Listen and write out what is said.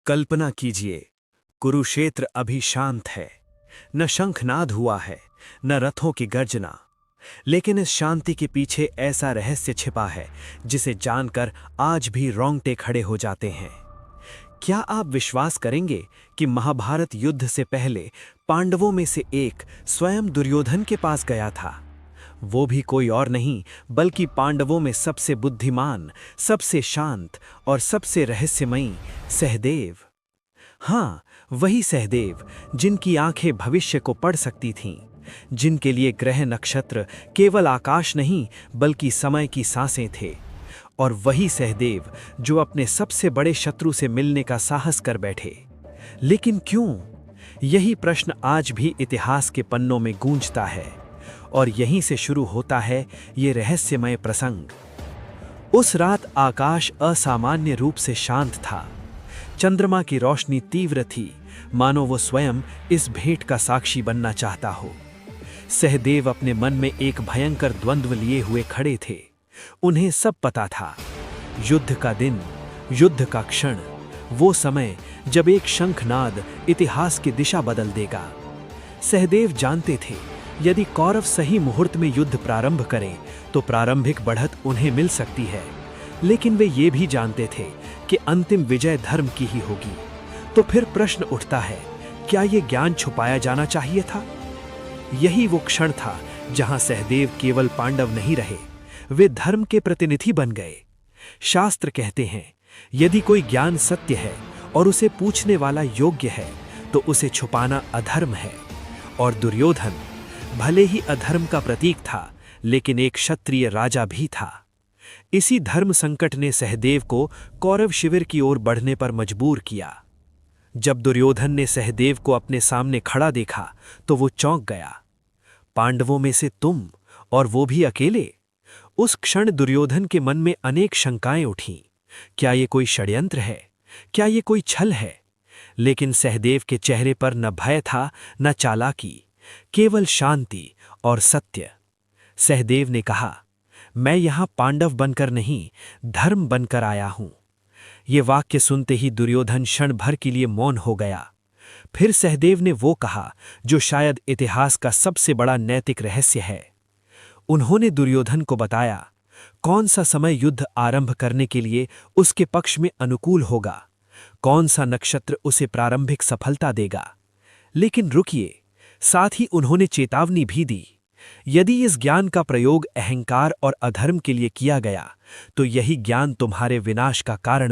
कल्पना कीजिए, कुरुक्षेत्र अभी शांत है। न शंखनाद हुआ है, न रथों की गर्जना। लेकिन इस शांति के पीछे ऐसा रहस्य छिपा है जिसे जानकर आज भी रोंगटे खड़े हो जाते हैं। क्या आप विश्वास करेंगे कि महाभारत युद्ध से पहले पांडवों में से एक स्वयं दुर्योधन के पास गया था? वो भी कोई और नहीं बल्कि पांडवों में सबसे बुद्धिमान, सबसे शांत और सबसे रहस्यमयी सहदेव। हाँ, वही सहदेव जिनकी आंखें भविष्य को पढ़ सकती थीं, जिनके लिए ग्रह नक्षत्र केवल आकाश नहीं बल्कि समय की सांसें थे। और वही सहदेव जो अपने सबसे बड़े शत्रु से मिलने का साहस कर बैठे। लेकिन क्यों? यही प्रश्न आज भी इतिहास के पन्नों में गूंजता है। और यहीं से शुरू होता है ये रहस्यमय प्रसंग। उस रात आकाश असामान्य रूप से शांत था। चंद्रमा की रोशनी तीव्र थी, मानो वो स्वयं इस भेंट का साक्षी बनना चाहता हो। सहदेव अपने मन में एक भयंकर द्वंद्व लिए हुए खड़े थे। उन्हें सब पता था, युद्ध का दिन, युद्ध का क्षण, वो समय जब एक शंखनाद इतिहास की दिशा बदल देगा। सहदेव जानते थे, यदि कौरव सही मुहूर्त में युद्ध प्रारंभ करें तो प्रारंभिक बढ़त उन्हें मिल सकती है। लेकिन वे ये भी जानते थे कि अंतिम विजय धर्म की ही होगी। तो फिर प्रश्न उठता है, क्या ये ज्ञान छुपाया जाना चाहिए था? यही वो क्षण था जहां सहदेव केवल पांडव नहीं रहे, वे धर्म के प्रतिनिधि बन गए। शास्त्र कहते हैं, यदि कोई ज्ञान सत्य है और उसे पूछने वाला योग्य है तो उसे छुपाना अधर्म है। और दुर्योधन भले ही अधर्म का प्रतीक था, लेकिन एक क्षत्रिय राजा भी था। इसी धर्म संकट ने सहदेव को कौरव शिविर की ओर बढ़ने पर मजबूर किया। जब दुर्योधन ने सहदेव को अपने सामने खड़ा देखा तो वो चौंक गया। पांडवों में से तुम, और वो भी अकेले? उस क्षण दुर्योधन के मन में अनेक शंकाएं उठीं। क्या ये कोई षड्यंत्र है? क्या ये कोई छल है? लेकिन सहदेव के चेहरे पर न भय था, न चालाकी, केवल शांति और सत्य। सहदेव ने कहा, मैं यहां पांडव बनकर नहीं, धर्म बनकर आया हूं। ये वाक्य सुनते ही दुर्योधन क्षण भर के लिए मौन हो गया। फिर सहदेव ने वो कहा जो शायद इतिहास का सबसे बड़ा नैतिक रहस्य है। उन्होंने दुर्योधन को बताया कौन सा समय युद्ध आरंभ करने के लिए उसके पक्ष में अनुकूल होगा, कौन सा नक्षत्र उसे प्रारंभिक सफलता देगा। लेकिन रुकिए, साथ ही उन्होंने चेतावनी भी दी, यदि इस ज्ञान का प्रयोग अहंकार और अधर्म के लिए किया गया तो यही ज्ञान तुम्हारे विनाश का कारण